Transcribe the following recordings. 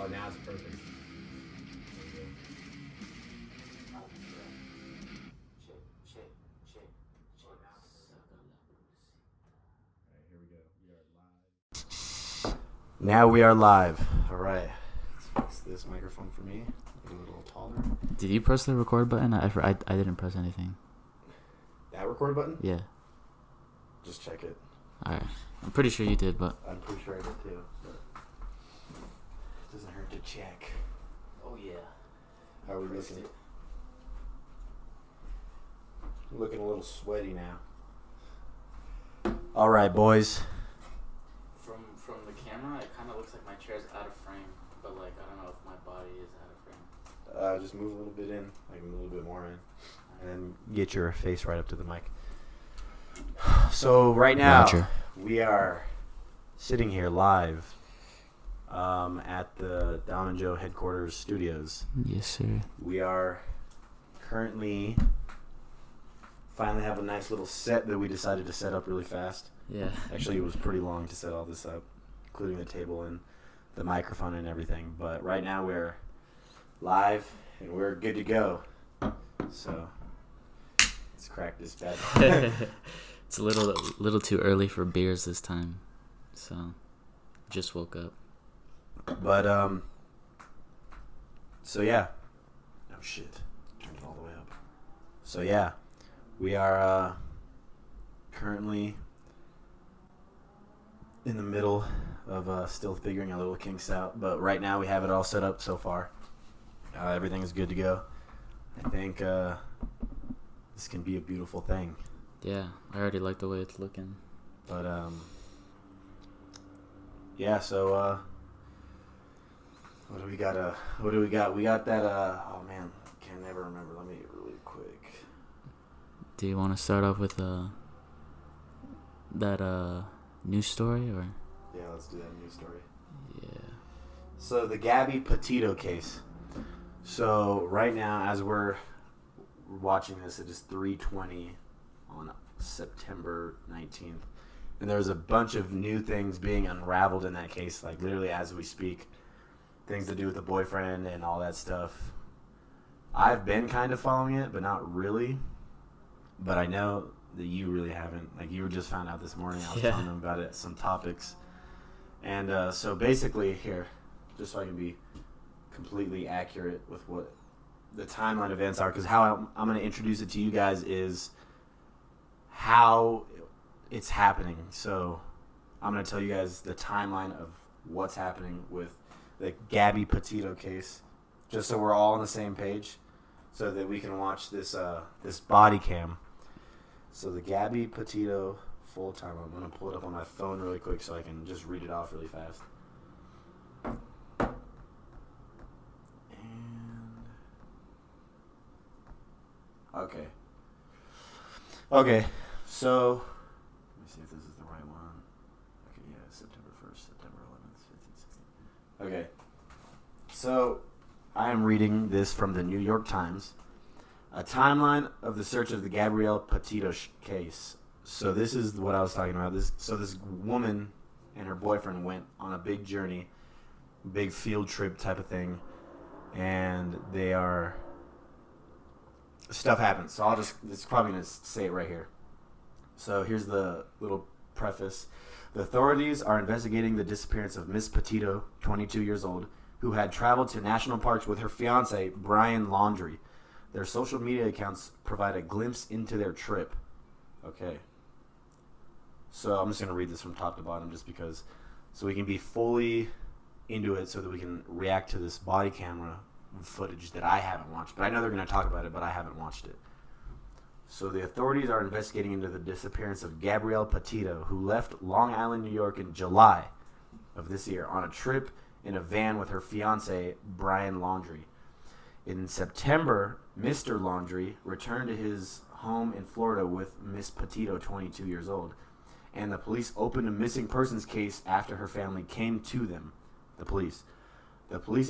Oh, now it's perfect. Now we are live. All right. Let's fix this microphone for me. A little taller. Did you press the record button? I didn't press anything. That record button? Yeah. Just check it. Alright. I'm pretty sure you did, but... I'm pretty sure I did too. But it doesn't hurt to check. Oh, yeah. How are we looking? Looking a little sweaty now. All right, boys. From the camera, it kind of looks like my chair's out of frame, but like I don't know if my body is out of frame. Just move a little bit in, like a little bit more in, and then get your face right up to the mic. So right now, Roger. We are sitting here live at the Dom&Joe headquarters studios. Yes, sir. We are currently finally have a nice little set that we decided to set up really fast. Yeah. Actually, it was pretty long to set all this up, including the table and the microphone and everything. But right now we're live and we're good to go. So let's crack this bad. It's a little too early for beers this time, so just woke up. But so yeah. Oh shit! Turned it all the way up. So yeah, we are currently in the middle of still figuring our little kinks out, but right now we have it all set up so far. Everything is good to go. I think this can be a beautiful thing. Yeah, I already like the way it's looking. But yeah. So what do we got? We got that. Oh man, can never remember. Let me get really quick. Do you want to start off with that news story or? Yeah, let's do that news story. Yeah. So the Gabby Petito case. So right now, as we're watching this, it is 3:20 on September 19th, and there's a bunch of new things being unraveled in that case, like literally as we speak. Things to do with the boyfriend and all that stuff. I've been kind of following it, but not really. But I know that you really haven't. Like, you were just found out this morning. I was telling them about it, some topics. And so basically here, just so I can be completely accurate with what the timeline events are, because how I'm going to introduce it to you guys is how it's happening. So I'm going to tell you guys the timeline of what's happening with the Gabby Petito case, just so we're all on the same page, so that we can watch this this body cam. So the Gabby Petito full time. I'm gonna pull it up on my phone really quick so I can just read it off really fast. And okay. So let me see if this is the right one. Okay, yeah, September 1st, September 11th, 15th, 16th. Okay. So I am reading this from the New York Times. A timeline of the search of the Gabrielle Petito case. So this is what I was talking about. This woman and her boyfriend went on a big journey, big field trip type of thing, and stuff happens. So it's probably going to say it right here. So here's the little preface. The authorities are investigating the disappearance of Miss Petito, 22 years old, who had traveled to national parks with her fiancé, Brian Laundrie. Their social media accounts provide a glimpse into their trip. Okay. So I'm just going to read this from top to bottom just because, so we can be fully into it so that we can react to this body camera footage that I haven't watched. But I know they're going to talk about it, but I haven't watched it. So the authorities are investigating into the disappearance of Gabrielle Petito, who left Long Island, New York in July of this year on a trip in a van with her fiancé, Brian Laundrie. In September, Mr. Laundrie returned to his home in Florida with Miss Petito, 22 years old, and the police opened a missing persons case after her family came to them. The police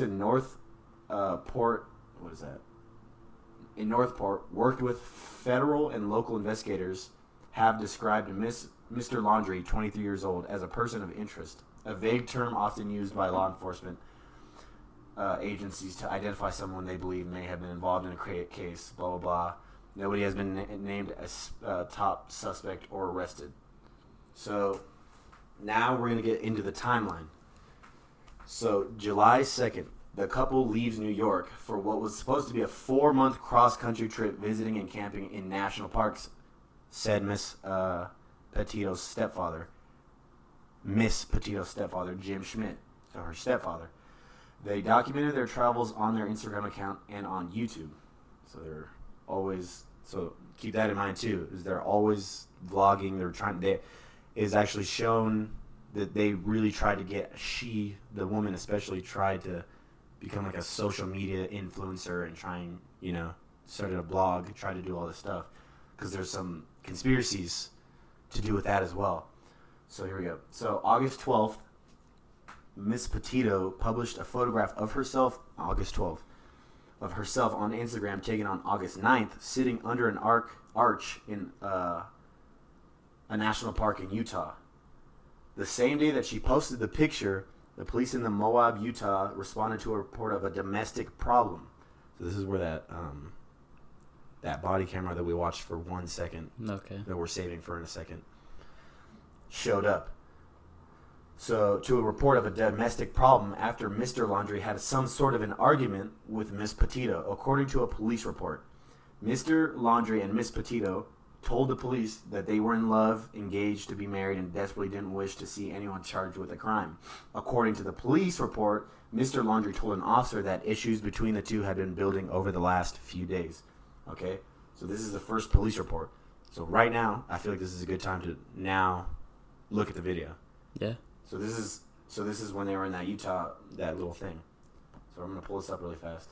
in Northport worked with federal and local investigators, have described Mr. Laundrie, 23 years old, as a person of interest, a vague term often used by law enforcement agencies to identify someone they believe may have been involved in a case, blah, blah, blah. Nobody has been named as top suspect or arrested. So now we're going to get into the timeline. So July 2nd, the couple leaves New York for what was supposed to be a 4-month cross-country trip visiting and camping in national parks, said Miss Petito's stepfather. Miss Petito's stepfather, Jim Schmidt, so her stepfather. They documented their travels on their Instagram account and on YouTube. So they're always, so keep that in mind too, is they're always vlogging. They is actually shown that they really tried to get, the woman especially, tried to become like a social media influencer and trying, started a blog, tried to do all this stuff. Because there's some conspiracies to do with that as well. So here we go. So August 12th, Miss Petito published a photograph of herself, August 12th, of herself on Instagram, taken on August 9th, sitting under an arch in a national park in Utah. The same day that she posted the picture, the police in the Moab, Utah, responded to a report of a domestic problem. So this is where that body camera that we watched for 1 second, that we're saving for in a second, showed up. So, to a report of a domestic problem after Mr. Laundrie had some sort of an argument with Miss Petito, according to a police report. Mr. Laundrie and Miss Petito told the police that they were in love, engaged to be married, and desperately didn't wish to see anyone charged with a crime. According to the police report, Mr. Laundrie told an officer that issues between the two had been building over the last few days. Okay? So this is the first police report. So right now, I feel like this is a good time to now look at the video. Yeah. So this is when they were in that Utah, that little thing. So I'm gonna pull this up really fast.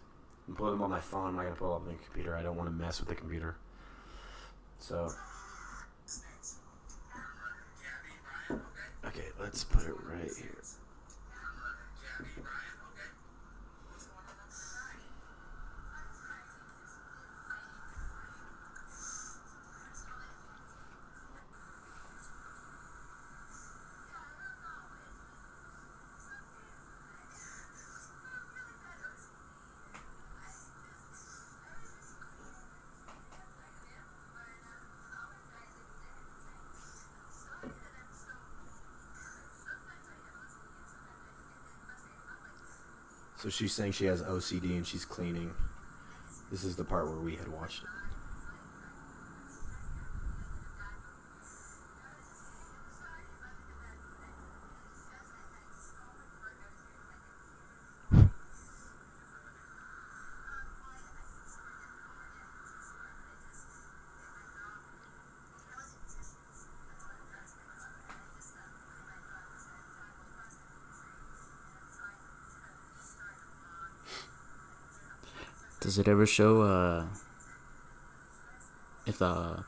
I'm pulling them on my phone. I'm not gonna pull it up on the computer. I don't want to mess with the computer. So. Okay, let's put it right here. So she's saying she has OCD and she's cleaning. This is the part where we had watched it. Does it ever show if the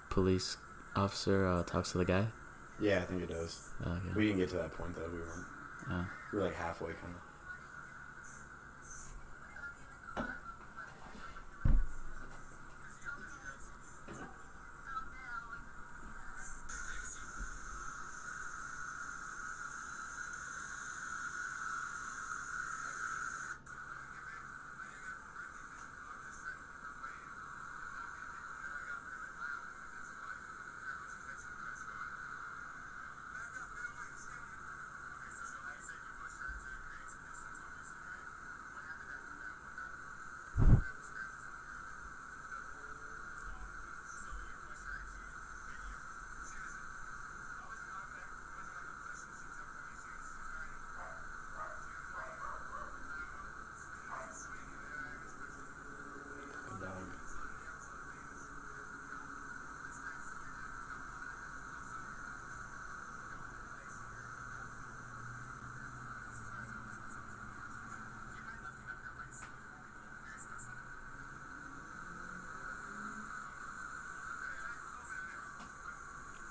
police officer talks to the guy? Yeah, I think it does. Okay. We didn't get to that point though. We were like halfway kind of.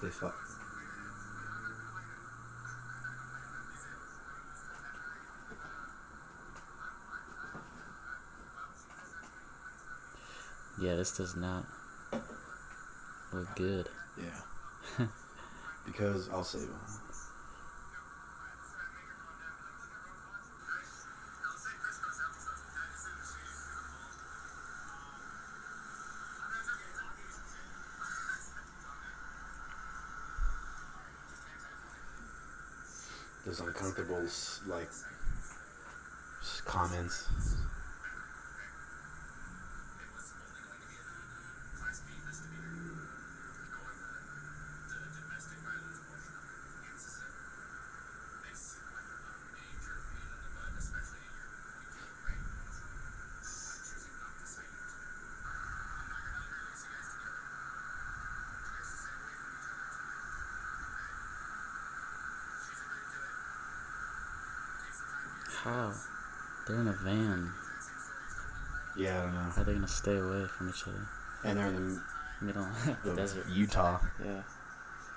They fuck. Yeah, this does not look good. Yeah. Because I'll save them. those uncomfortable, like, comments. How? They're in a van. Yeah, I don't know. How are they gonna stay away from each other? And they're in Middle the desert. Utah. Yeah.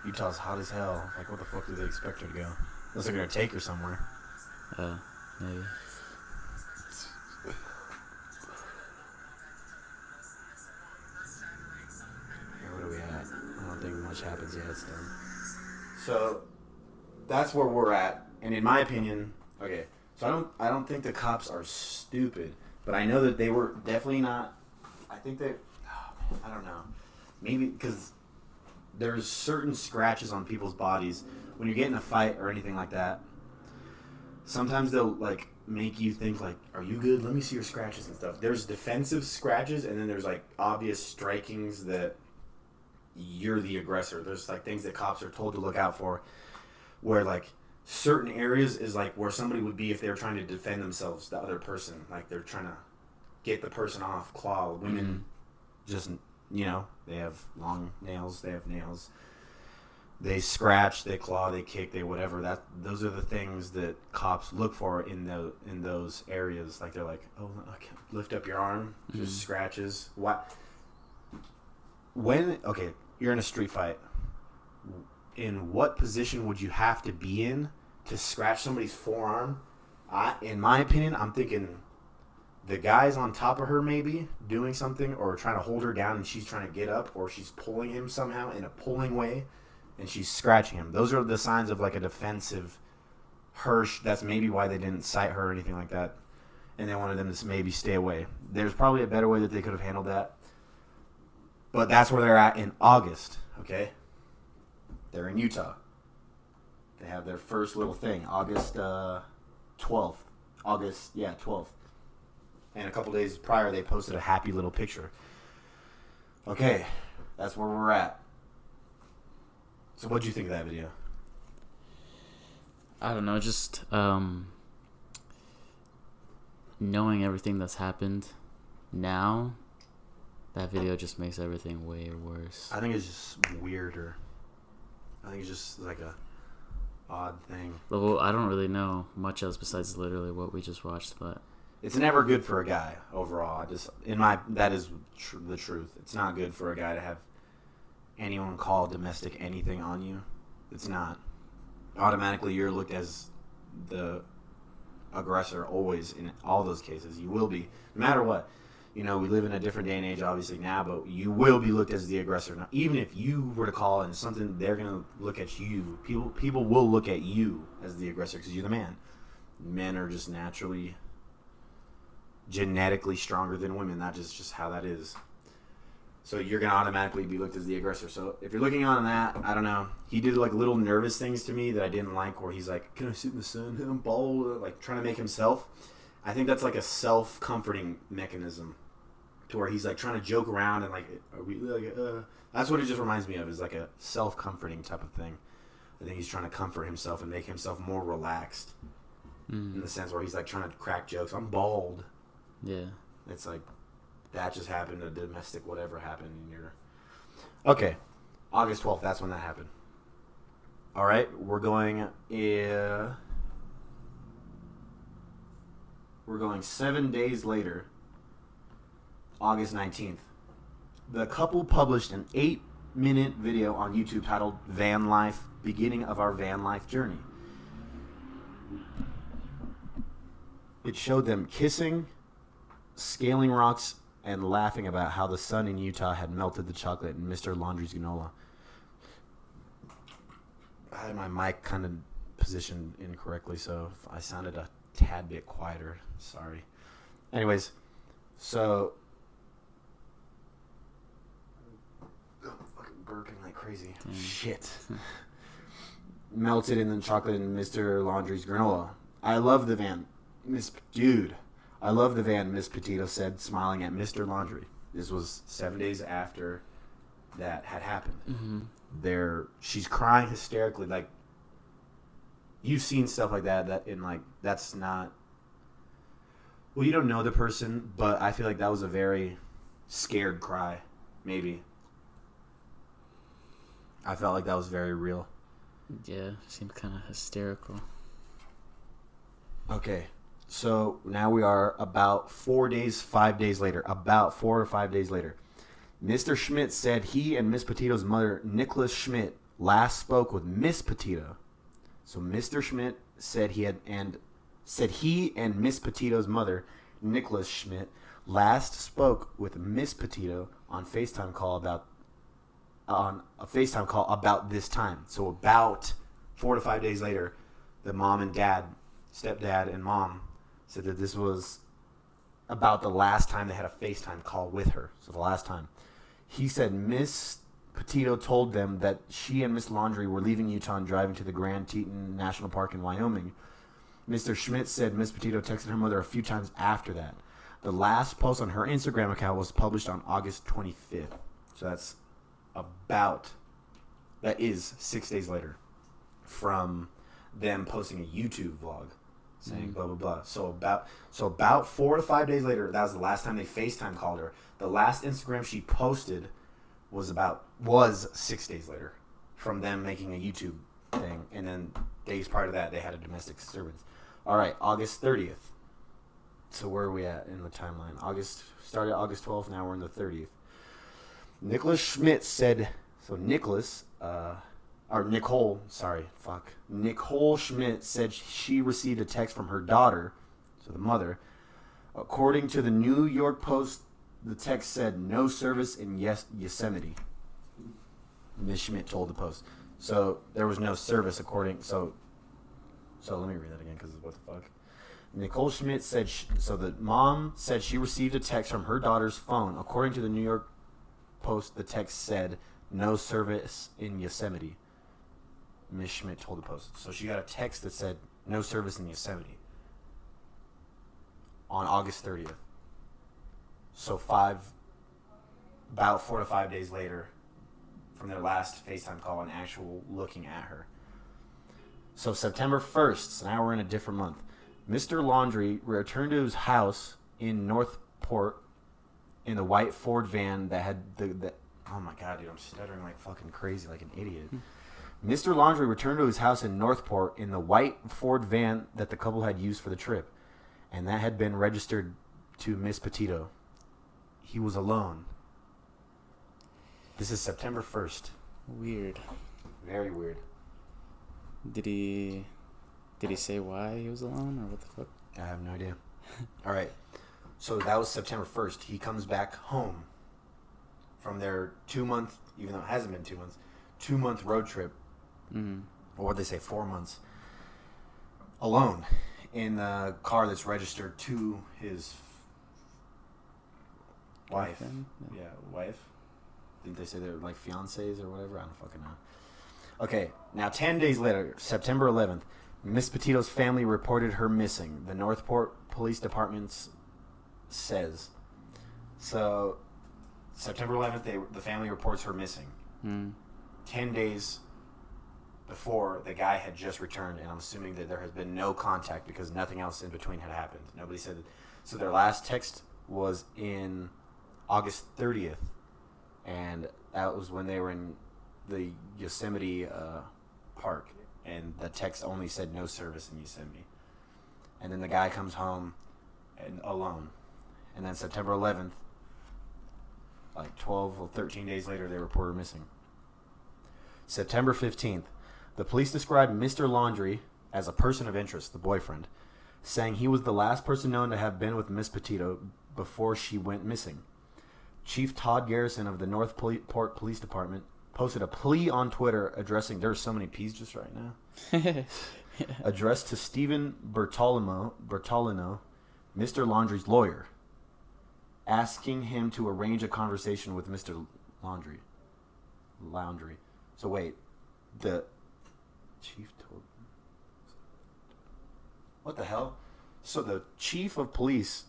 Utah's hot as hell. Like, what the fuck do they expect her to go? Unless they're gonna take her somewhere. Maybe. Where are we at? I don't think much happens yet. It's done. So that's where we're at. And in my opinion, okay. So I don't think the cops are stupid, but I know that they were definitely not. I think they. Oh man, I don't know. Maybe because there's certain scratches on people's bodies when you get in a fight or anything like that. Sometimes they'll like make you think like, "Are you good? Let me see your scratches and stuff." There's defensive scratches, and then there's like obvious strikings that you're the aggressor. There's like things that cops are told to look out for, where like certain areas is like where somebody would be if they were trying to defend themselves, the other person. Like they're trying to get the person off, claw. Women just, you know, they have long nails, they have nails. They scratch, they claw, they kick, they whatever. Those are the things that cops look for in those areas. Like they're like, oh, okay, lift up your arm, just scratches. What? Okay, you're in a street fight. In what position would you have to be in to scratch somebody's forearm? In my opinion, I'm thinking the guy's on top of her maybe doing something or trying to hold her down and she's trying to get up, or she's pulling him somehow in a pulling way and she's scratching him. Those are the signs of like a defensive Hirsch. That's maybe why they didn't cite her or anything like that. And they wanted them to maybe stay away. There's probably a better way that they could have handled that. But that's where they're at in August, okay? They're in Utah. They have their first little thing, August 12th. 12th. And a couple days prior, they posted a happy little picture. Okay, that's where we're at. So what'd you think of that video? I don't know, just knowing everything that's happened now, that video just makes everything way worse. I think it's just weirder. I think it's just like a odd thing. Well, I don't really know much else besides literally what we just watched, but it's never good for a guy overall. That is the truth. It's not good for a guy to have anyone call domestic anything on you. It's not. Automatically, you're looked as the aggressor always in all those cases. You will be, no matter what. You know, we live in a different day and age, obviously, now, but you will be looked as the aggressor. Now, even if you were to call and something, they're going to look at you. People will look at you as the aggressor because you're the man. Men are just naturally, genetically stronger than women. That's just how that is. So you're going to automatically be looked as the aggressor. So if you're looking on that, I don't know. He did like little nervous things to me that I didn't like, where he's like, can I sit in the sun? I'm bald. Like trying to make himself. I think that's like a self-comforting mechanism, to where he's like trying to joke around and like, are we like, that's what it just reminds me of, is like a self-comforting type of thing. I think he's trying to comfort himself and make himself more relaxed in the sense where he's like trying to crack jokes. I'm bald. yeah. It's like, that just happened, a domestic whatever happened in your... Okay, August 12th, that's when that happened. All right, we're going 7 days later, August 19th. The couple published an 8-minute video on YouTube titled Van Life, Beginning of Our Van Life Journey. It showed them kissing, scaling rocks, and laughing about how the sun in Utah had melted the chocolate in Mr. Laundry's granola. I had my mic kind of positioned incorrectly, so if I sounded a tad bit quieter. Sorry. Anyways, so... I'm fucking burping like crazy. Shit. melted in the chocolate in Mr. Laundrie's granola. I love the van. I love the van, Miss Petito said, smiling at Mr. Laundrie. This was 7 days after that had happened. Mm-hmm. She's crying hysterically. Like, you've seen stuff like that in, like, that's not... Well, you don't know the person, but I feel like that was a very scared cry, maybe. I felt like that was very real. Yeah, seemed kind of hysterical. Okay, so now we are about 4 days, 5 days later. About 4 or 5 days later. Mr. Schmidt said he and Miss Petito's mother, Nicholas Schmidt, last spoke with Miss Petito. So Mr. Schmidt said he and Miss Petito's mother, Nicholas Schmidt, last spoke with Miss Petito on a FaceTime call about this time. So about 4 to 5 days later, the mom and dad, stepdad and mom, said that this was about the last time they had a FaceTime call with her. So the last time. He said Miss Petito told them that she and Miss Laundrie were leaving Utah and driving to the Grand Teton National Park in Wyoming. Mr. Schmidt said Miss Petito texted her mother a few times after that. The last post on her Instagram account was published on August 25th. So that is 6 days later from them posting a YouTube vlog saying blah, blah, blah. So about 4 to 5 days later, that was the last time they FaceTime called her. The last Instagram she posted was 6 days later from them making a YouTube thing. And then days prior to that, they had a domestic disturbance. All right, August 30th. So where are we at in the timeline? Started August 12th, now we're in the 30th. Nicholas Schmidt said, Nicole Schmidt said she received a text from her daughter, so the mother. According to the New York Post, the text said, "No service in Yosemite." Ms. Schmidt told the Post. So there was no service so let me read that again because what the fuck. Nicole Schmidt said, the mom said she received a text from her daughter's phone. According to the New York Post, the text said, "No service in Yosemite." Ms. Schmidt told the Post. So she got a text that said, "No service in Yosemite" on August 30th. So about 4 to 5 days later from their last FaceTime call and actual looking at her. So September 1st, so now we're in a different month. Mr. Laundrie returned to his house in Northport in the white Ford van that had oh my god, dude, I'm stuttering like fucking crazy, like an idiot. Mr. Laundrie returned to his house in Northport in the white Ford van that the couple had used for the trip, and that had been registered to Miss Petito. He was alone. This is September 1st. Weird. Very weird. Did he say why he was alone, or what the fuck? I have no idea. All right. So that was September 1st. He comes back home from their 2-month, even though it hasn't been 2 months, 2-month road trip. Mm-hmm. Or what they say, 4 months. Alone in the car that's registered to his wife. Yeah, wife. I think they say they're like fiancés or whatever. I don't fucking know. Okay, now 10 days later, September 11th, Miss Petito's family reported her missing. The Northport Police Department says. So, September 11th, the family reports her missing. 10 days before, the guy had just returned, and I'm assuming that there has been no contact because nothing else in between had happened. Nobody said that. So their last text was in August 30th, and that was when they were in the Yosemite Park, and the text only said no service in Yosemite. And then the guy comes home and alone. And then September 11th, like 12 or 13 days later, they report her missing. September 15th, the police described Mr. Laundrie as a person of interest, the boyfriend, saying he was the last person known to have been with Miss Petito before she went missing. Chief Todd Garrison of the Northport Police Department posted a plea on Twitter addressing, there's so many P's just right now, addressed to Stephen Bertolino, Mr. Laundrie's lawyer, asking him to arrange a conversation with Mr. Laundrie. So wait, Chief told. What the hell? So the chief of police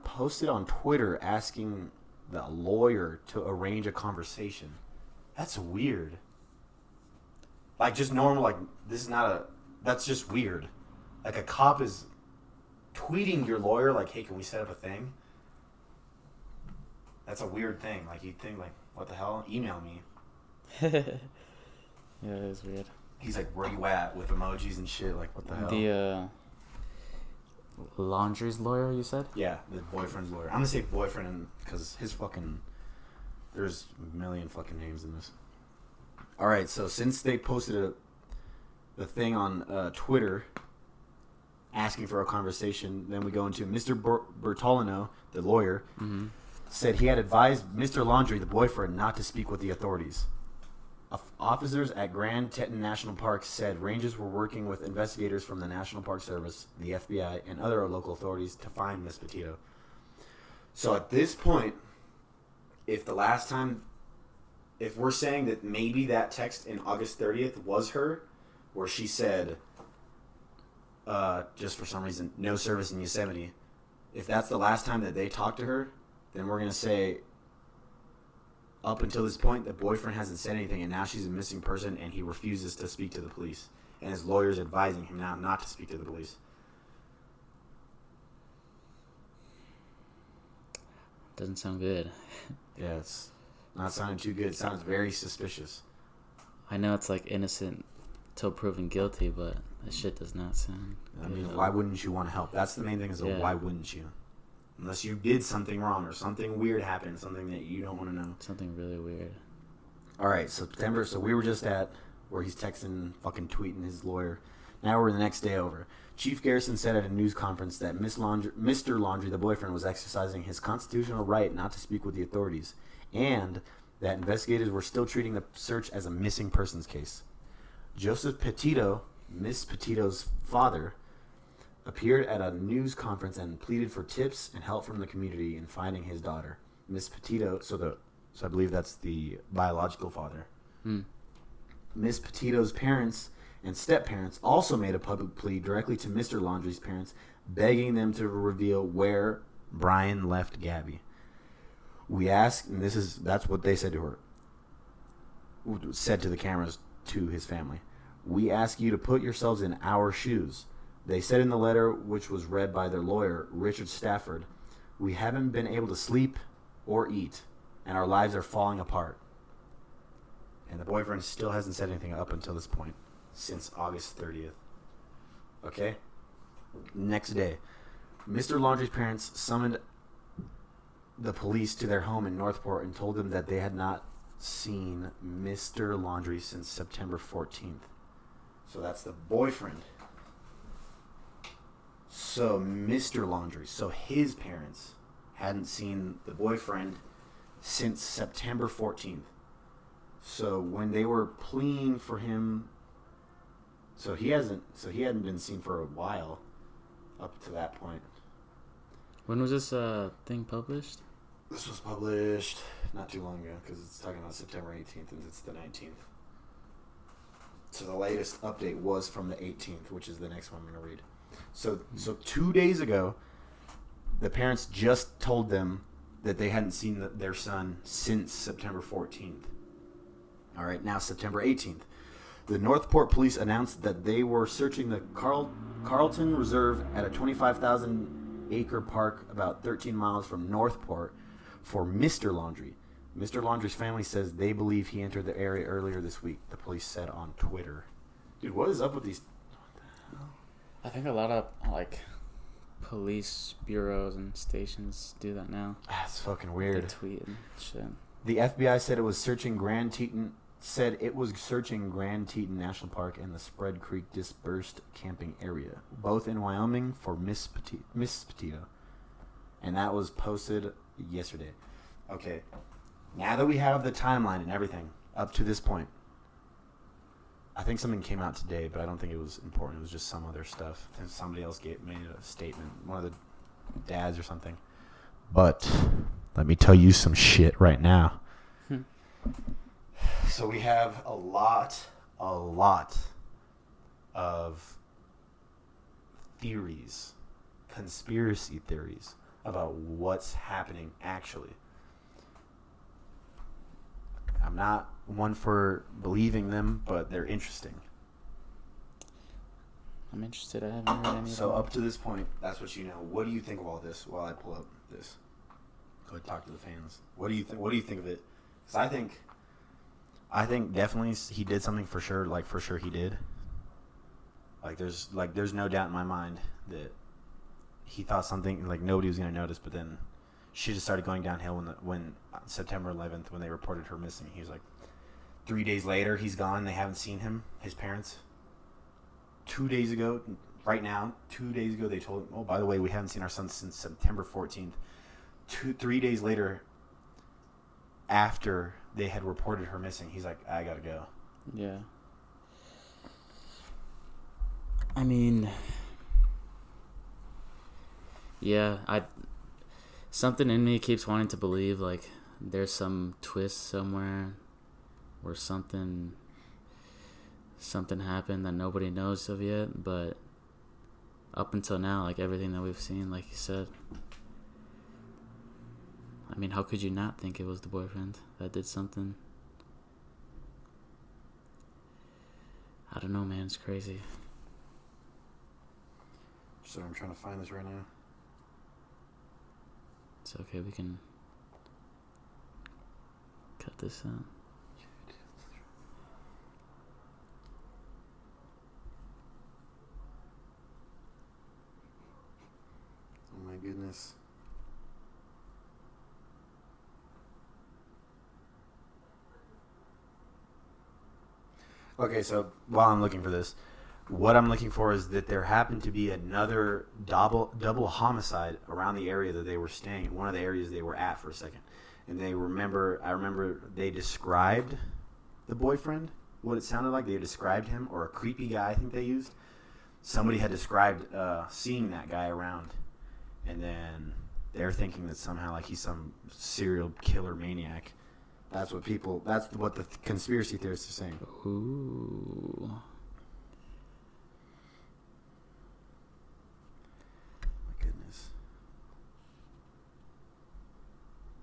posted on Twitter asking the lawyer to arrange a conversation. That's weird. Like, just normal, like, this is not a... That's just weird. Like, a cop is tweeting your lawyer, like, hey, can we set up a thing? That's a weird thing. Like, you'd think, like, what the hell? Email me. Yeah, it is weird. He's like, where you at? With emojis and shit. Like, what the hell? The laundry's lawyer, you said? Yeah, the boyfriend's lawyer. I'm gonna say boyfriend because his fucking... There's a million fucking names in this. Alright, so since they posted the thing on Twitter asking for a conversation, then we go into Mr. Bertolino, the lawyer, said he had advised Mr. Laundrie, the boyfriend, not to speak with the authorities. Officers at Grand Teton National Park said rangers were working with investigators from the National Park Service, the FBI, and other local authorities to find Miss Petito. So at this point, if we're saying that maybe that text in August 30th was her, where she said, just for some reason, no service in Yosemite, if that's the last time that they talked to her, then we're going to say, up until this point, the boyfriend hasn't said anything, and now she's a missing person, and he refuses to speak to the police. And his lawyer's advising him now not to speak to the police. Doesn't sound good. Yeah, it's not sounding too good. It sounds very suspicious. I know it's like innocent till proven guilty, but that shit does not sound I good. mean, why wouldn't you want to help? That's the main thing is, why wouldn't you? Unless you did something wrong or something weird happened, something that you don't want to know. Something really weird. All right, September. So we were just at where he's texting, fucking tweeting his lawyer. Now we're the next day over. Chief Garrison said at a news conference that Mr. Laundrie, the boyfriend, was exercising his constitutional right not to speak with the authorities, and that investigators were still treating the search as a missing persons case. Joseph Petito, Miss Petito's father, appeared at a news conference and pleaded for tips and help from the community in finding his daughter. Miss Petito, so I believe that's the biological father. Miss Petito's parents and step-parents also made a public plea directly to Mr. Laundrie's parents, begging them to reveal where Brian left Gabby. We asked, and that's what they said to her, said to the cameras to his family. We ask you to put yourselves in our shoes. They said in the letter, which was read by their lawyer, Richard Stafford, we haven't been able to sleep or eat, and our lives are falling apart. And the boyfriend still hasn't said anything up until this point, since August 30th. Okay? Next day, Mr. Laundrie's parents summoned the police to their home in Northport and told them that they had not seen Mr. Laundrie since September 14th. So that's the boyfriend. So Mr. Laundrie, so his parents hadn't seen the boyfriend since September 14th. So when they were pleading for him, he hadn't been seen for a while up to that point. When was this thing published? This was published not too long ago because it's talking about September 18th and it's the 19th. So the latest update was from the 18th, which is the next one I'm going to read. So 2 days ago, the parents just told them that they hadn't seen their son since September 14th. All right, now September 18th. The Northport police announced that they were searching the Carlton Reserve at a 25,000-acre park about 13 miles from Northport for Mr. Laundrie. Mr. Laundrie's family says they believe he entered the area earlier this week, the police said on Twitter. Dude, what is up with these... What the hell? I think a lot of, police bureaus and stations do that now. That's fucking weird. They tweet and shit. The FBI said it was searching Grand Teton National Park and the Spread Creek Dispersed Camping Area, both in Wyoming, for Miss Petito. And that was posted yesterday. Okay, now that we have the timeline and everything up to this point, I think something came out today, but I don't think it was important. It was just some other stuff. I think somebody else made a statement, one of the dads or something. But let me tell you some shit right now. So we have a lot a lot of theories, conspiracy theories about what's happening actually. I'm not one for believing them, but they're interesting. I'm interested. I haven't heard any. So up to this point, that's what you know. What do you think of all this? While I pull up this, go ahead, talk to the fans. What do you think? What do you think of it? Because I think definitely he did something for sure. Like for sure he did. There's no doubt in my mind that he thought something like nobody was gonna notice, but then she just started going downhill when September 11th when they reported her missing. He was like 3 days later he's gone. They haven't seen him. His parents. 2 days ago, right now, 2 days ago, they told him, oh, by the way, we haven't seen our son since September 14th. 3 days later, after they had reported her missing, he's like, I gotta go. Yeah. I mean, yeah, something in me keeps wanting to believe, like, there's some twist somewhere or something happened that nobody knows of yet, but up until now, like everything that we've seen, like you said, I mean, how could you not think it was the boyfriend that did something? I don't know, man. It's crazy. So I'm trying to find this right now. It's okay. We can cut this out. Oh my goodness. Okay, so while I'm looking for this, what I'm looking for is that there happened to be another double homicide around the area that they were staying, one of the areas they were at for a second. And I remember they described the boyfriend, what it sounded like. They described him, or a creepy guy I think they used. Somebody had described seeing that guy around. And then they're thinking that somehow like he's some serial killer maniac. That's what the conspiracy theorists are saying. Ooh. My goodness.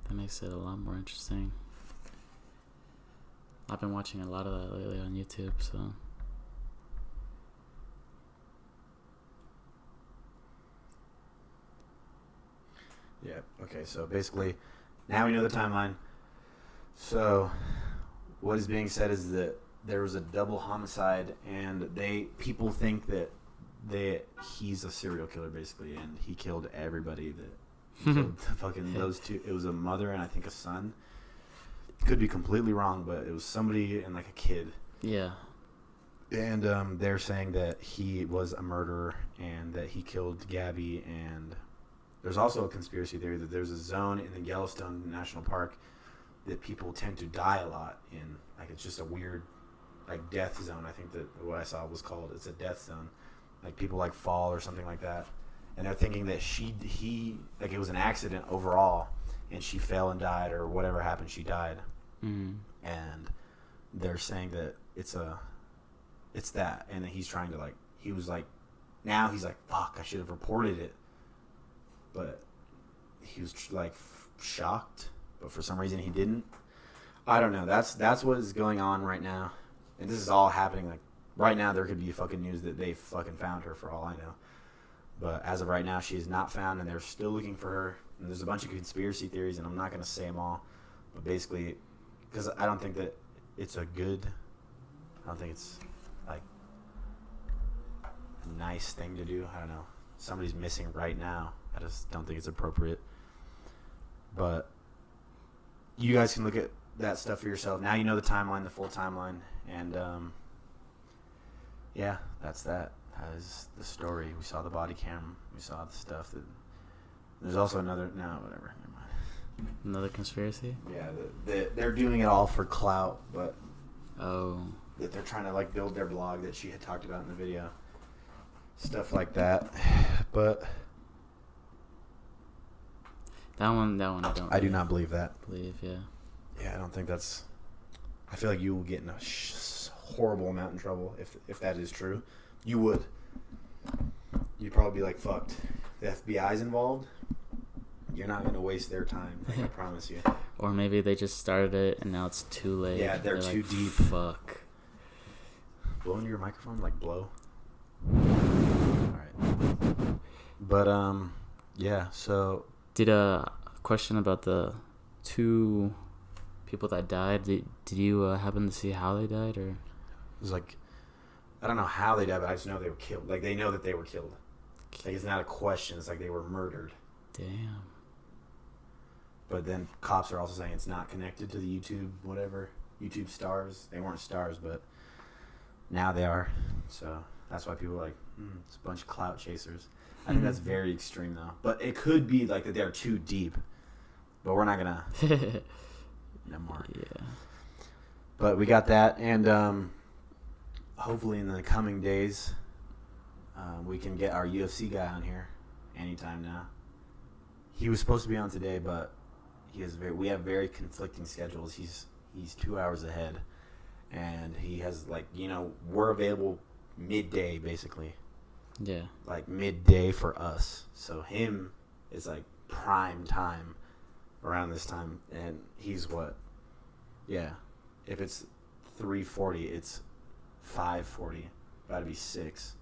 That makes it a lot more interesting. I've been watching a lot of that lately on YouTube, so. Yeah, okay, so basically, now we know the timeline. So, what is being said is that there was a double homicide, and people think that he's a serial killer, basically, and he killed everybody that killed fucking those two. It was a mother and I think a son. Could be completely wrong, but it was somebody and like a kid. Yeah. And they're saying that he was a murderer and that he killed Gabby. And there's also a conspiracy theory that there's a zone in the Yellowstone National Park that people tend to die a lot in. Like it's just a weird, like death zone. I think that what I saw was called. It's a death zone. Like people like fall or something like that. And they're thinking that he like it was an accident overall, and she fell and died, or whatever happened, she died. Mm-hmm. And they're saying that it's that, and then he's trying to now he's like, fuck, I should have reported it, but he was shocked, but for some reason he didn't. I don't know. That's what is going on right now, and this is all happening like right now. There could be fucking news that they fucking found her, for all I know. But as of right now, she is not found, and they're still looking for her. And there's a bunch of conspiracy theories, and I'm not going to say them all. But basically, because I don't think that it's I don't think it's, like, a nice thing to do. I don't know. Somebody's missing right now. I just don't think it's appropriate. But you guys can look at that stuff for yourself. Now you know the timeline, the full timeline. And, yeah, that's that. That is the story. We saw the body cam. We saw the stuff. There's also another... No, whatever. Never mind. Another conspiracy? Yeah, they're doing it all for clout, but... Oh. That they're trying to, like, build their blog that she had talked about in the video. Stuff like that. But... That one I do not believe that. Yeah. Yeah, I don't think that's... I feel like you will get in a horrible amount in trouble if that is true. You would. You'd probably be like, fucked. The FBI's involved. You're not going to waste their time, like, I promise you. Or maybe they just started it and now it's too late. Yeah, they're too like, deep. Fuck. Blow into your microphone? Like, blow? Alright. But, yeah, so... Did a question about the 2 people that died, did you happen to see how they died, or? It was like... I don't know how they died, but I just know they were killed. Like, they know that they were killed. Like, it's not a question. It's like they were murdered. Damn. But then cops are also saying it's not connected to the YouTube stars. They weren't stars, but now they are. So that's why people are like, it's a bunch of clout chasers. I think that's very extreme, though. But it could be like that they're too deep. But we're not going to... No more. Yeah. But we got that, and hopefully in the coming days, we can get our UFC guy on here anytime now. He was supposed to be on today, but we have very conflicting schedules. He's 2 hours ahead, and he has, like, we're available midday, basically. Yeah. Like midday for us. So him is like prime time around this time, and he's what? Yeah. If it's 3:40, it's 5:40. About to be 6.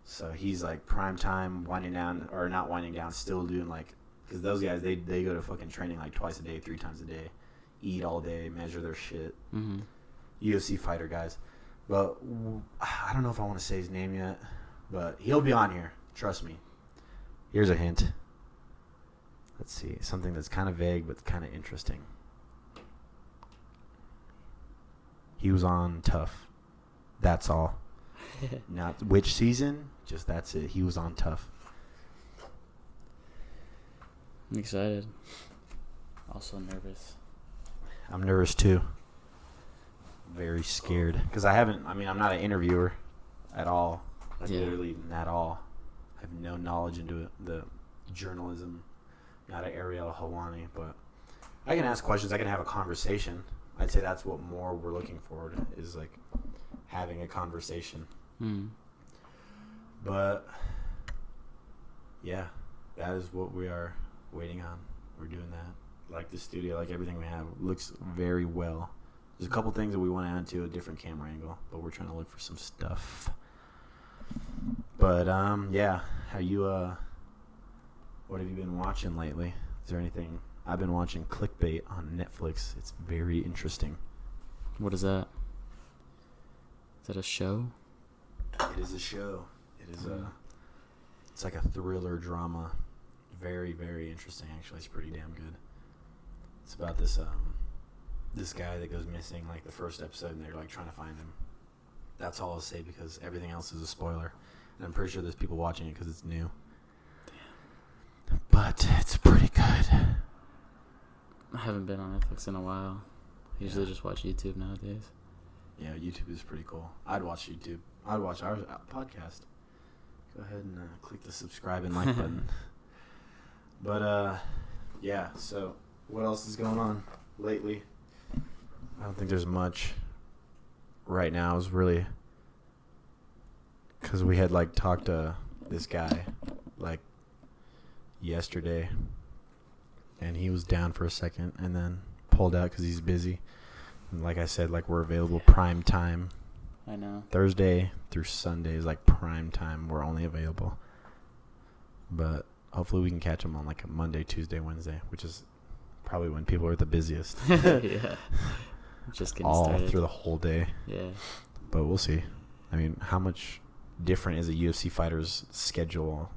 So he's like prime time, winding down, or not winding down, still doing like, because those guys, they go to fucking training like twice a day, 3 times a day, eat all day, measure their shit. Mm-hmm. UFC fighter guys. But I don't know if I want to say his name yet, but he'll be on here. Trust me. Here's a hint. Let's see. Something that's kind of vague but kind of interesting. He was on Tough. That's all. Not which season, just that's it. He was on Tough. I'm excited. Also nervous. I'm nervous too. Very scared. Because I'm not an interviewer at all. Like, literally at all. I have no knowledge into the journalism. Not an Ariel Helwani, but I can ask questions. I can have a conversation. I'd say that's what more we're looking forward to, is like having a conversation. Mm. But yeah, that is what we are waiting on. We're doing that. Like the studio, like everything we have, looks very well. There's a couple things that we want to add to a different camera angle, but we're trying to look for some stuff. But yeah, how you what have you been watching lately? Is there anything? I've been watching Clickbait on Netflix. It's very interesting. What is that? Is that a show? It is a show. It is it's like a thriller drama. Very, very interesting, actually. It's pretty damn good. It's about this this guy that goes missing, like the first episode, and they're like trying to find him. That's all I'll say, because everything else is a spoiler. And I'm pretty sure there's people watching it because it's new. Damn. But it's pretty good. I haven't been on Netflix in a while. I usually just watch YouTube nowadays. Yeah, YouTube is pretty cool. I'd watch YouTube. I'd watch our podcast. Go ahead and click the subscribe and like button. But, yeah, so what else is going on lately? I don't think there's much right now. Is really because we had, like, talked to this guy, like, yesterday, and he was down for a second and then pulled out because he's busy. And like I said, like, we're available prime time. I know. Thursday through Sunday is like prime time. We're only available. But hopefully we can catch them on like a Monday, Tuesday, Wednesday, which is probably when people are the busiest. Yeah. Just getting all started. Through the whole day. Yeah. But we'll see. I mean, how much different is a UFC fighter's schedule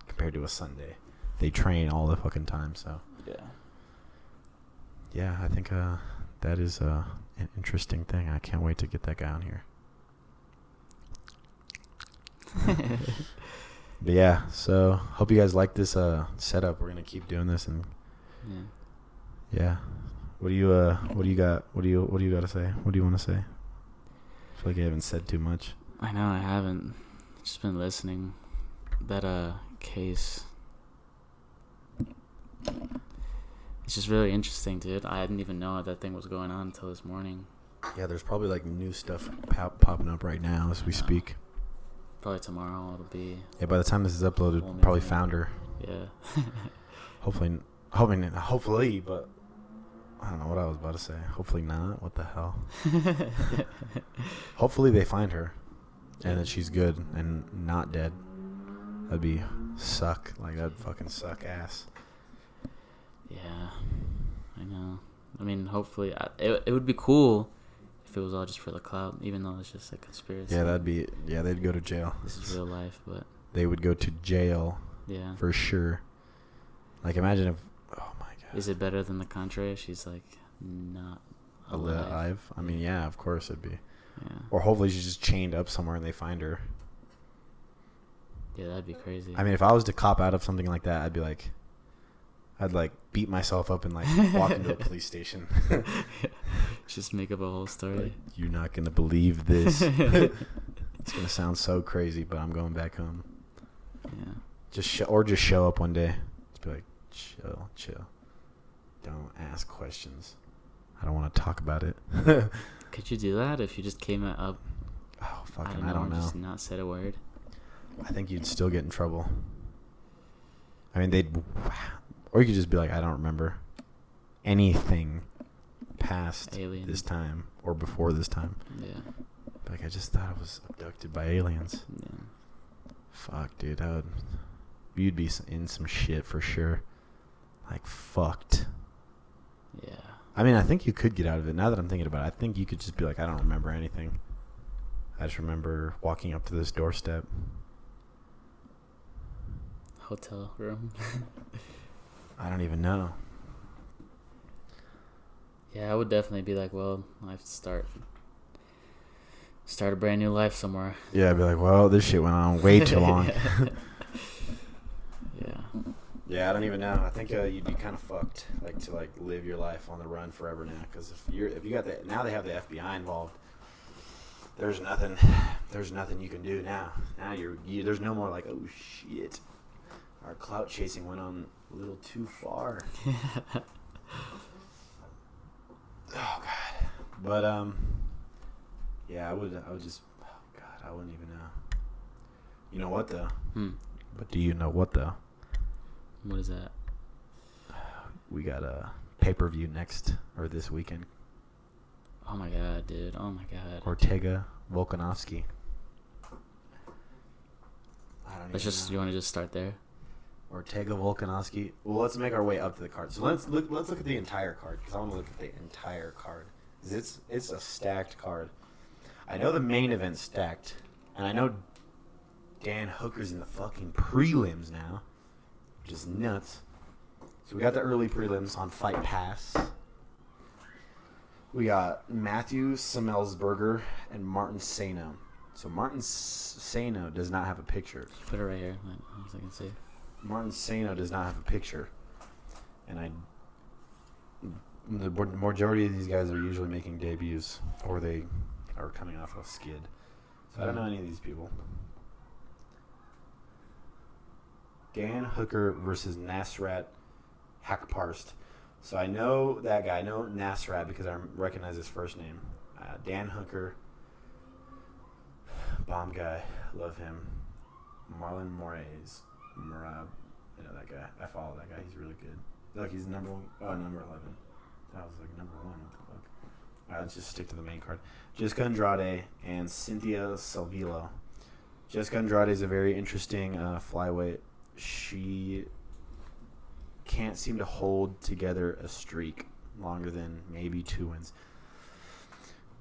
compared to a Sunday? They train all the fucking time, so. Yeah. Yeah, I think that is an interesting thing. I can't wait to get that guy on here. But yeah, so hope you guys like this setup. We're gonna keep doing this, and yeah. What do you got? What do you got to say? What do you want to say? I feel like you haven't said too much. I know I haven't. Just been listening. That case. It's just really interesting, dude. I didn't even know that thing was going on until this morning. Yeah, there's probably like new stuff popping up right now as we speak. Probably tomorrow it'll be. Yeah, by the time this is uploaded, probably found her. Yeah. Hopefully, but I don't know what I was about to say. Hopefully not. What the hell? Hopefully they find her, and that she's good and not dead. That'd be suck. Like that'd fucking suck ass. Yeah, I know. I mean, hopefully, it would be cool if it was all just for the clout, even though it's just a conspiracy. Yeah, they'd go to jail. This is real life, but they would go to jail. Yeah, for sure. Like, imagine if, oh my god. Is it better than the contrary? She's like not alive. I mean, yeah, of course it'd be. Yeah. Or hopefully she's just chained up somewhere and they find her. Yeah, that'd be crazy. I mean, if I was to cop out of something like that, I'd like beat myself up and like walk into a police station. Just make up a whole story. Like, you're not gonna believe this. It's gonna sound so crazy, but I'm going back home. Yeah. Just show up one day. Just be like, chill. Don't ask questions. I don't want to talk about it. Could you do that if you just came up? Oh fucking, I don't know. Just not said a word. I think you'd still get in trouble. I mean, or you could just be like, I don't remember anything past aliens. This time or before this time. Yeah. Like, I just thought I was abducted by aliens. Yeah. Fuck, dude. You'd be in some shit for sure. Like, fucked. Yeah. I mean, I think you could get out of it. Now that I'm thinking about it, I think you could just be like, I don't remember anything. I just remember walking up to this doorstep. Hotel room. I don't even know. Yeah, I would definitely be like, well, I have to start a brand new life somewhere. Yeah, I'd be like, well, this shit went on way too long. Yeah. Yeah, I don't even know. I think you'd be kind of fucked, like to like live your life on the run forever now. Because if you got now they have the FBI involved. There's nothing you can do now. Now there's no more like, oh shit, our clout chasing went on a little too far. Oh god. But yeah, I would just, oh god, I wouldn't even know. You know what though? But do you know what though? What is that? We got a pay-per-view this weekend. Oh my god, dude. Oh my god. Ortega Volkanovski. You want to just start there? Ortega Volkanovski. Well, let's make our way up to the card. So let's look at the entire card, because I want to look at the entire card. It's a stacked card. I know the main event's stacked, and I know Dan Hooker's in the fucking prelims now, which is nuts. So we got the early prelims on Fight Pass. We got Matthew Semelsberger and Martin Sano. So Martin Sano does not have a picture. Put it right here, so I can see. Martin Sano does not have a picture, and the majority of these guys are usually making debuts, or they are coming off a skid. So I don't know any of these people. Dan Hooker versus Nasrat Hakparst. So I know that guy. I know Nasrat because I recognize his first name. Dan Hooker, bomb guy, love him. Marlon Moraes, Murab, I know that guy. I follow that guy. He's really good. Look, he's number 11. That was like number 1. What the fuck? All right, let's just stick to the main card. Jessica Andrade and Cynthia Salvillo. Jessica Andrade is a very interesting flyweight. She can't seem to hold together a streak longer than maybe 2 wins.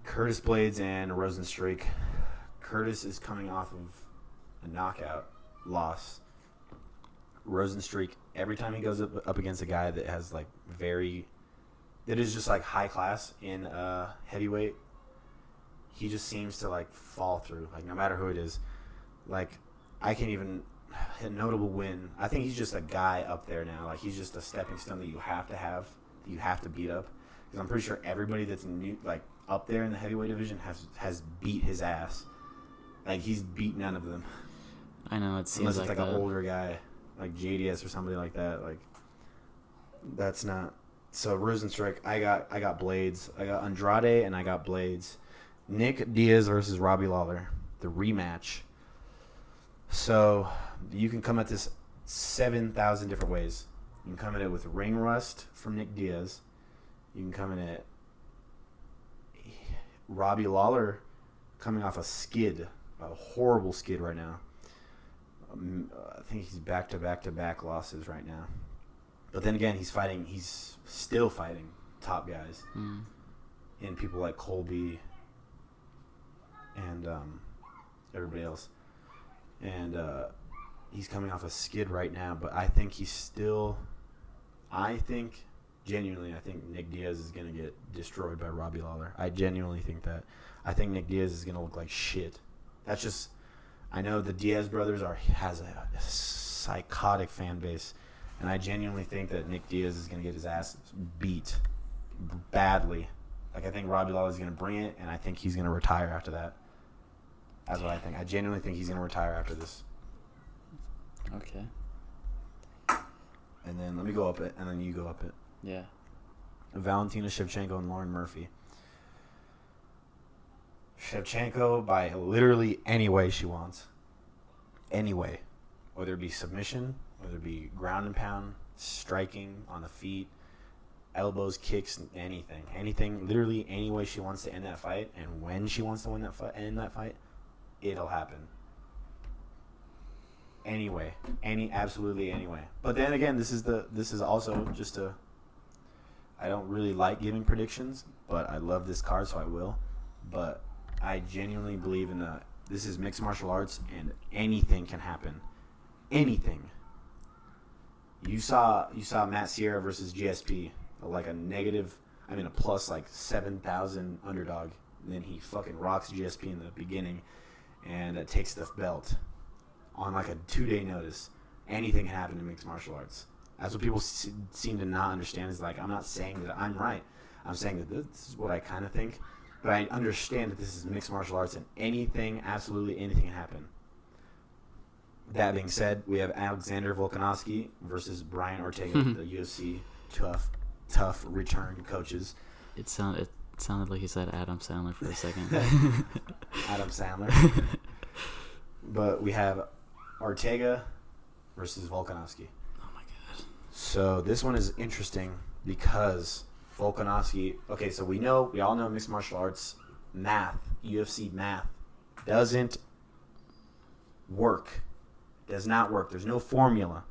Curtis Blades and Rosenstreich. Curtis is coming off of a knockout loss. Rosenstreich, every time he goes up against a guy that has like that is just like high class in heavyweight, he just seems to like fall through. Like no matter who it is, like I can't even. A notable win. I think he's just a guy up there now. Like he's just a stepping stone that you have to beat up. Because I'm pretty sure everybody that's new, like up there in the heavyweight division has beat his ass. Like he's beat none of them. I know it seems unless it's like an older guy, like JDS or somebody like that. Like that's not So Rosenstruck, I got Blades. I got Andrade and I got Blades. Nick Diaz versus Robbie Lawler, the rematch. So you can come at this 7,000 different ways. You can come at it with ring rust from Nick Diaz. You can come at it Robbie Lawler coming off a skid, a horrible skid right now. I think he's back-to-back losses right now. But then again, he's still fighting top guys. And people like Colby and everybody else. And he's coming off a skid right now, but I think genuinely, I think Nick Diaz is going to get destroyed by Robbie Lawler. I genuinely think that. I think Nick Diaz is going to look like shit. That's just, I know the Diaz brothers has a psychotic fan base, and I genuinely think that Nick Diaz is going to get his ass beat badly. Like, I think Robbie Lawler is going to bring it, and I think he's going to retire after that. That's what I think. I genuinely think he's going to retire after this. Okay. And then let me go up it, and then you go up it. Yeah. Valentina Shevchenko and Lauren Murphy. Shevchenko by literally any way she wants. Any way. Whether it be submission, whether it be ground and pound, striking on the feet, elbows, kicks, anything. Anything, literally any way she wants to end that fight, and when she wants to end that fight, it'll happen. Anyway. Absolutely anyway. But then again, this is also just I don't really like giving predictions, but I love this card, so I will. But I genuinely believe in this is mixed martial arts, and anything can happen. Anything. You saw Matt Sierra versus GSP, like a plus like 7,000 underdog. And then he fucking rocks GSP in the beginning, and takes the belt on like a 2-day notice. Anything can happen in mixed martial arts. That's what people seem to not understand. Is like, I'm not saying that I'm right. I'm saying that this is what I kind of think. But I understand that this is mixed martial arts, and absolutely anything can happen. That being said, we have Alexander Volkanovski versus Brian Ortega, the UFC tough return coaches. It sounded like he said Adam Sandler for a second. Adam Sandler. But we have Ortega versus Volkanovski. Oh my god. So this one is interesting because Volkanovski. Okay, so we all know mixed martial arts math, UFC math, doesn't work. Does not work. There's no formula.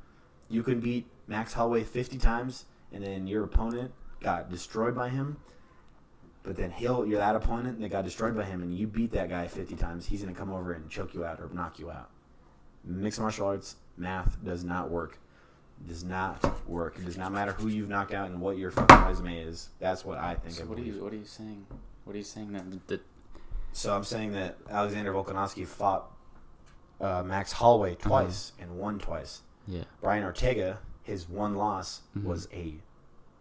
You can beat Max Holloway 50 times, and then your opponent got destroyed by him. But then you're that opponent that got destroyed by him, and you beat that guy 50 times. He's going to come over and choke you out or knock you out. Mixed martial arts math does not work. Does not work. It does not matter who you've knocked out and what your fucking resume is. That's what I think. So what are you saying? What are you saying that? So I'm saying that Alexander Volkanovski fought Max Holloway twice and won twice. Yeah. Brian Ortega, his one loss was a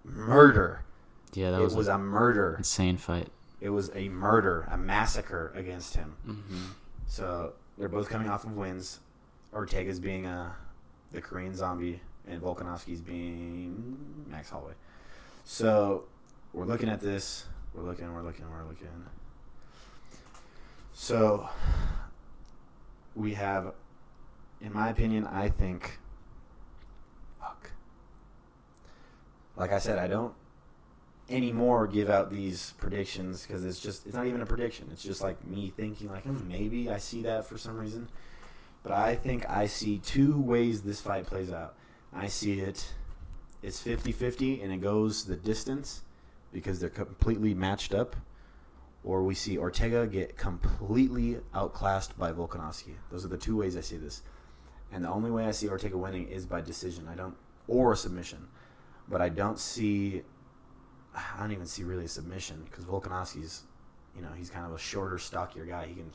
murder. Yeah, that was a murder. Insane fight. It was a murder, a massacre against him. Mm-hmm. So they're both coming off of wins. Ortega's being the Korean Zombie, and Volkanovski's being Max Holloway. So we're looking at this. We're looking. So we have, in my opinion, I think, like I said, I don't anymore give out these predictions because it's not even a prediction. It's just like me thinking like, maybe I see that for some reason. But I think I see two ways this fight plays out. I see it's 50-50 and it goes the distance because they're completely matched up. Or we see Ortega get completely outclassed by Volkanovski. Those are the two ways I see this. And the only way I see Ortega winning is by decision. Or a submission. But I don't even see really a submission because Volkanovski's, he's kind of a shorter, stockier guy. He can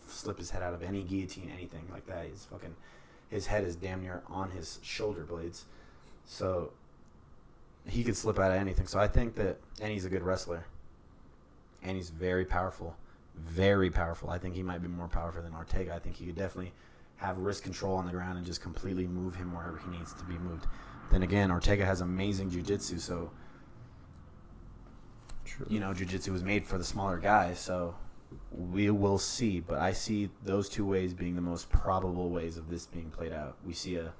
slip his head out of any guillotine, anything like that. His head is damn near on his shoulder blades. So he could slip out of anything. So I think that, and he's a good wrestler. And he's very powerful. Very powerful. I think he might be more powerful than Ortega. I think he could definitely have wrist control on the ground and just completely move him wherever he needs to be moved. Then again, Ortega has amazing jiu-jitsu, so True. You know, jiu-jitsu was made for the smaller guys, so we will see. But I see those two ways being the most probable ways of this being played out. We see a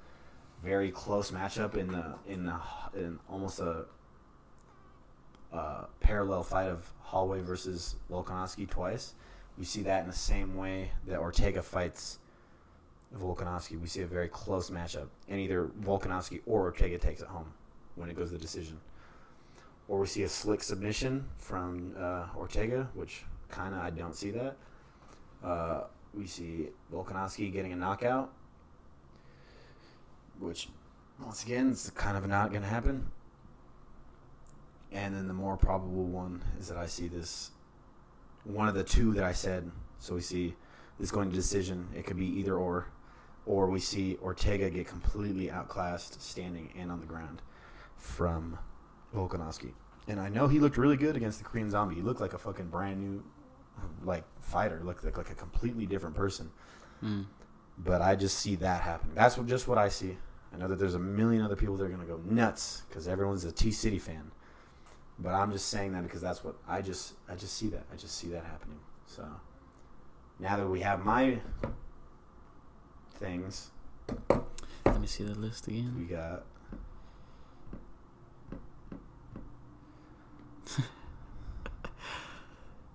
very close matchup in almost a parallel fight of Holloway versus Volkanovski twice. We see that in the same way that Ortega fights Volkanovski. We see a very close matchup, and either Volkanovski or Ortega takes it home when it goes to the decision. Or we see a slick submission from Ortega, which kind of I don't see that. We see Volkanovski getting a knockout, which once again is kind of not going to happen. And then the more probable one is that I see this, one of the two that I said. So we see this going to decision. It could be either or we see Ortega get completely outclassed standing and on the ground from Volkanovski. And I know he looked really good against the Korean Zombie. He looked like a fucking brand new fighter. Looked like a completely different person. But I just see that happening. That's just what I see. I know that there's a million other people that are going to go nuts because everyone's a T-City fan. But I'm just saying that because that's what I just see that. I just see that happening. So now that we have my things, let me see the list again. we got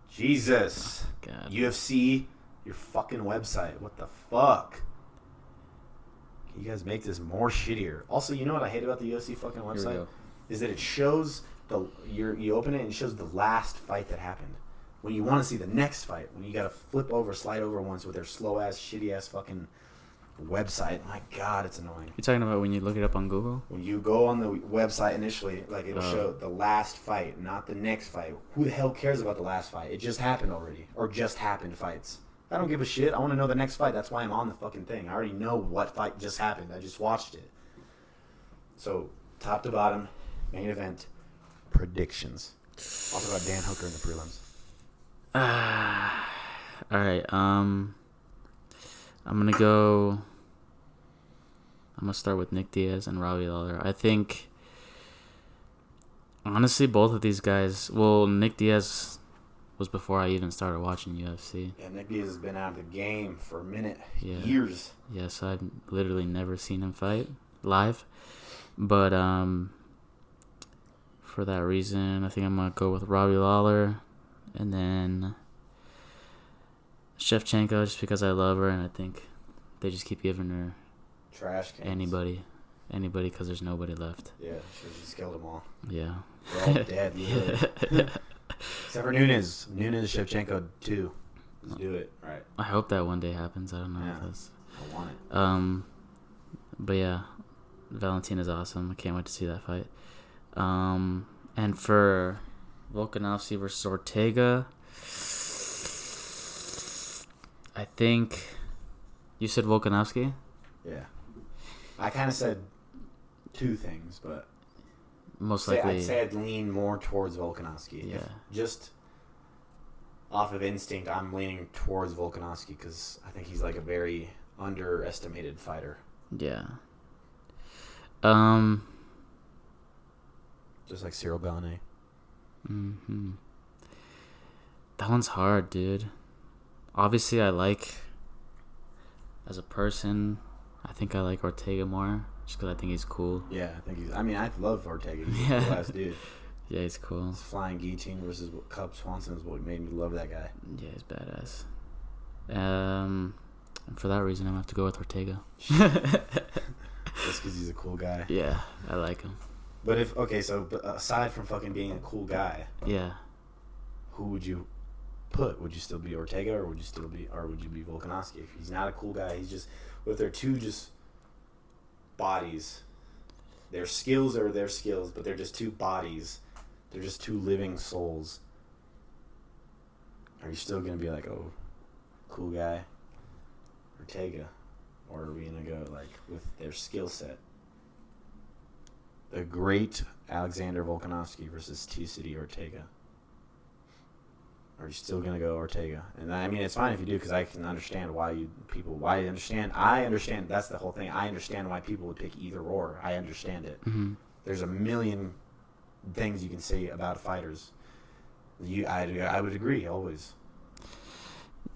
Jesus. God. UFC, your fucking website. What the fuck? Can you guys make this more shittier? Also, you know what I hate about the UFC fucking Here we website? go. Is that it shows you open it and it shows the last fight that happened. When you want to see the next fight, when you gotta slide over once with their slow ass, shitty ass fucking website. My God, it's annoying. You're talking about when you look it up on Google? When you go on the website initially, like it'll show the last fight, not the next fight. Who the hell cares about the last fight? It just happened already, or just happened fights. I don't give a shit. I want to know the next fight. That's why I'm on the fucking thing. I already know what fight just happened. I just watched it. So, top to bottom, main event, predictions. I'll talk about Dan Hooker in the prelims. All right. I'm gonna start with Nick Diaz and Robbie Lawler. I think, honestly, both of these guys. Well, Nick Diaz was before I even started watching UFC. Yeah, Nick Diaz has been out of the game for a minute, Yeah. years. Yes, I've literally never seen him fight live, but for that reason, I think I'm gonna go with Robbie Lawler, and then Shevchenko, just because I love her, and I think they just keep giving her Trash cans. anybody, because there's nobody left. Yeah, she just killed them all. Yeah. They're all dead, literally. Except for Nunes. Nunes, Shevchenko, 2. Let's do it. All right. I hope that one day happens. I don't know Yeah. if that's. I want it. But yeah, Valentina's awesome. I can't wait to see that fight. And for Volkanovski versus Ortega, I think you said Volkanovski. Yeah. I kind of said 2 things, but Most likely. I'd say I'd lean more towards Volkanovski. Yeah. Just off of instinct, I'm leaning towards Volkanovski because I think he's like a very underestimated fighter. Yeah. Just like Cyril Gane. Mm-hmm. That one's hard, dude. Obviously, as a person, I think I like Ortega more, just because I think he's cool. Yeah, I love Ortega. He's a cool ass dude. Yeah, he's cool. His flying guillotine versus Cub Swanson is what made me love that guy. Yeah, he's badass. And for that reason, I'm going to have to go with Ortega. Just because he's a cool guy. Yeah, I like him. But aside from fucking being a cool guy, Yeah. who would you put? Would you still be Ortega, or would you be Volkanovski? If he's not a cool guy, he's just, if they're two just bodies, their skills are their skills, but they're just two bodies. They're just two living souls. Are you still gonna be like, oh, cool guy, Ortega, or are we gonna go like with their skill set? The great Alexander Volkanovski versus T-City Ortega. Are you still gonna go Ortega? And I mean, it's fine if you do, because I can understand I understand. That's the whole thing. I understand why people would pick either or. I understand it. Mm-hmm. There's a million things you can say about fighters I would agree always.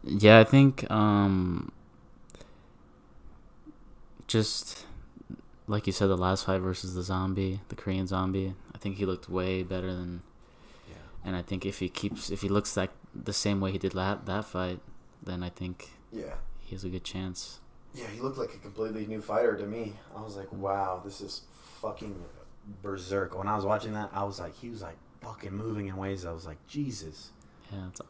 Yeah, I think just like you said, the last fight versus the Korean zombie, I think he looked way better than. Yeah. And I think if he looks like the same way he did that fight, then I think Yeah. he has a good chance. Yeah, he looked like a completely new fighter to me. I was like, wow, this is fucking berserk. When I was watching that, he was like fucking moving in ways I was like, Jesus. Yeah, it's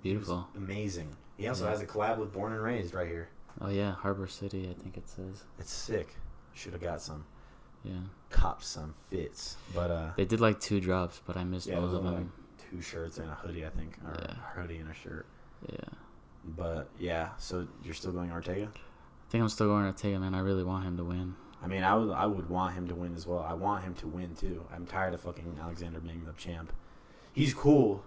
beautiful. Amazing. He also has a collab with Born and Raised right here. Oh yeah, Harbor City, I think it says. It's sick. Should have got some. Yeah. Cop some fits. But they did like 2 drops, but I missed both of them. Like 2 shirts and a hoodie, I think. Or a hoodie and a shirt. Yeah. But yeah, so you're still going Ortega? I think I'm still going Ortega, man. I really want him to win. I mean, I would want him to win as well. I want him to win too. I'm tired of fucking Alexander being the champ. He's cool,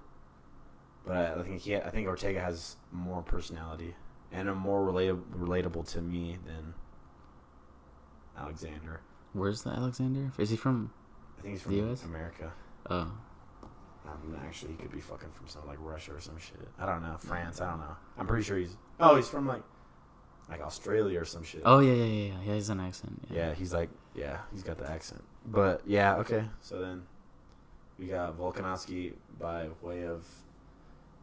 but I think Ortega has more personality and are more relatable to me than Alexander. Where's the Alexander? Is he from? I think he's from the US? America. Oh. Actually, he could be fucking from something like Russia or some shit. I don't know. France. I don't know. I'm pretty sure he's from like Australia or some shit. Oh yeah. He has an accent. Yeah, he's got the accent. But yeah, okay. So then we got Volkanovski by way of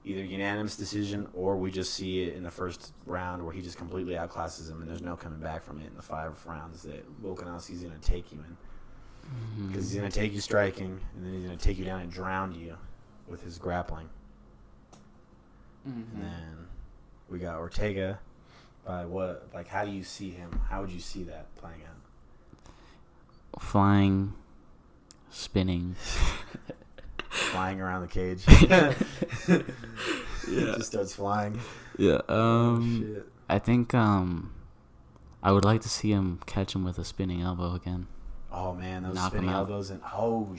either unanimous decision or we just see it in the first round where he just completely outclasses him and there's no coming back from it in the 5 rounds that Volkanovski's going to take you in. Because he's going to take you striking and then he's going to take you down and drown you with his grappling. And then we got Ortega by what? Like, how do you see him? How would you see that playing out? Flying, spinning. Flying around the cage. Yeah. Just starts flying. Yeah. Shit. I think I would like to see him catch him with a spinning elbow again. Oh man, those Knock spinning him out. elbows and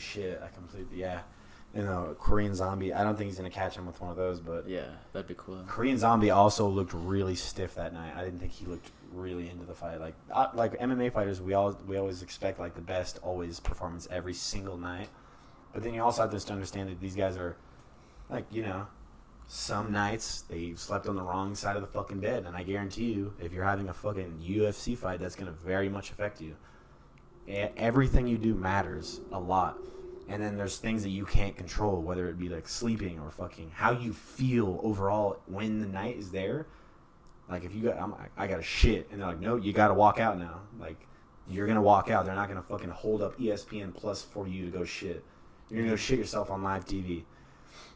shit, I completely Korean Zombie. I don't think he's gonna catch him with one of those, but Yeah, that'd be cool. Korean Zombie also looked really stiff that night. I didn't think he looked really into the fight. Like MMA fighters, we always expect like the best always performance every single night. But then you also have to understand that these guys are, like, some nights they slept on the wrong side of the fucking bed. And I guarantee you, if you're having a fucking UFC fight, that's going to very much affect you. Everything you do matters a lot. And then there's things that you can't control, whether it be like sleeping or fucking how you feel overall when the night is there. Like if I got to shit, and they're like, no, you got to walk out now. Like you're going to walk out. They're not going to fucking hold up ESPN Plus for you to go shit. You're going to go shit yourself on live TV.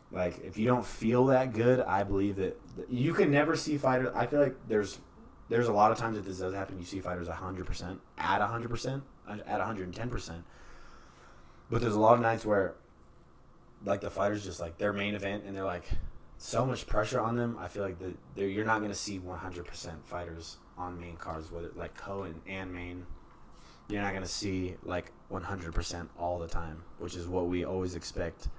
Like, if you don't feel that good, I believe that you can never see fighters. I feel like there's a lot of times that this does happen. You see fighters 100%, at 100%, at 110%. But there's a lot of nights where, like, the fighters just, like, their main event, and they're, like, so much pressure on them. I feel like you're not going to see 100% fighters on main cards, whether, like, co and main. You're not going to see, like, 100% all the time, which is what we always expect.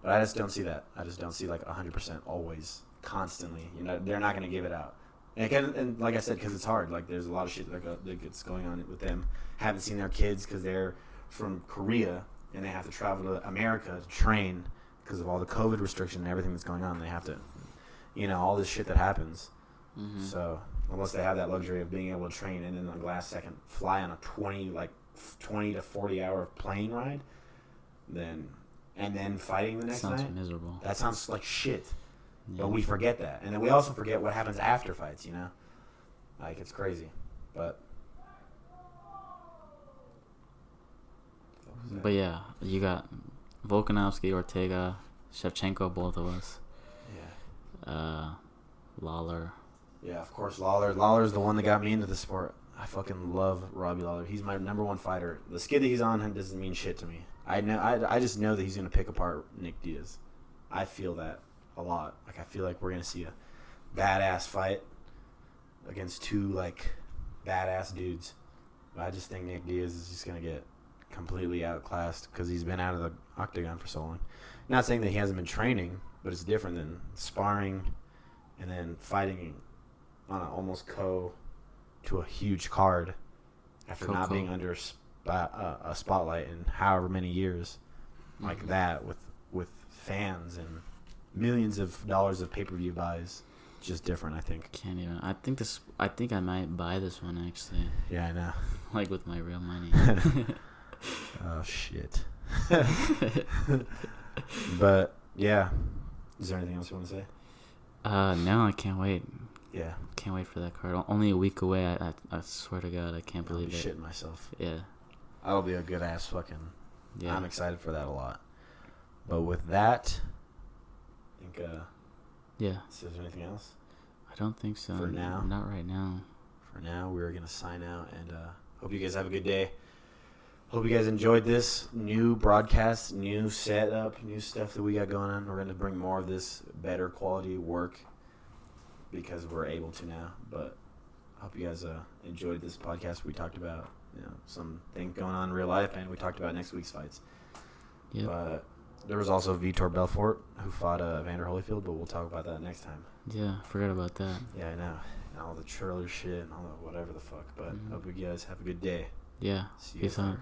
But I just don't see that. I just don't see, like, 100% always, constantly. They're not going to give it out. And like I said, because it's hard. Like, there's a lot of shit that's going on with them. Haven't seen their kids because they're from Korea, and they have to travel to America to train because of all the COVID restriction and everything that's going on. They have to, all this shit that happens. Mm-hmm. So unless they have that luxury of being able to train and then, like, last second fly on a 20 to 40 hour plane ride, and then fighting the next night. Sounds miserable. That sounds like shit. Yeah. But we forget that. And then we also forget what happens after fights, Like, it's crazy. But yeah, you got Volkanovski, Ortega, Shevchenko, both of us. Yeah. Lawler. Yeah, of course, Lawler. Lawler's the one that got me into the sport. I fucking love Robbie Lawler. He's my number one fighter. The skid that he's on doesn't mean shit to me. I just know that he's going to pick apart Nick Diaz. I feel that a lot. Like, I feel like we're going to see a badass fight against two, like, badass dudes. But I just think Nick Diaz is just going to get completely outclassed because he's been out of the octagon for so long. Not saying that he hasn't been training, but it's different than sparring and then fighting on an almost to a huge card after not being under a spotlight in however many years, like that with fans and millions of dollars of pay-per-view buys. Just different, I think. Can't even. I think I might buy this one actually. Yeah, I know. Like with my real money. Oh shit. But yeah, is there anything else you want to say? No, I can't wait. Yeah. Can't wait for that card. Only a week away. I swear to God, I can't believe it. Shitting myself. Yeah. That'll be a good ass fucking. Yeah. I'm excited for that a lot. But with that, I think. Yeah. Is there anything else? I don't think so. For now? Not right now. For now, we're going to sign out and hope you guys have a good day. Hope you guys enjoyed this new broadcast, new setup, new stuff that we got going on. We're going to bring more of this better quality work because we're able to now. But I hope you guys enjoyed this podcast. We talked about some things going on in real life, and we talked about next week's fights. Yeah. But there was also Vitor Belfort who fought Evander Holyfield, but we'll talk about that next time. Yeah, forgot about that. Yeah, I know. And all the trailer shit and all the whatever the fuck. But hope you guys have a good day. Yeah. See you Peace later. out.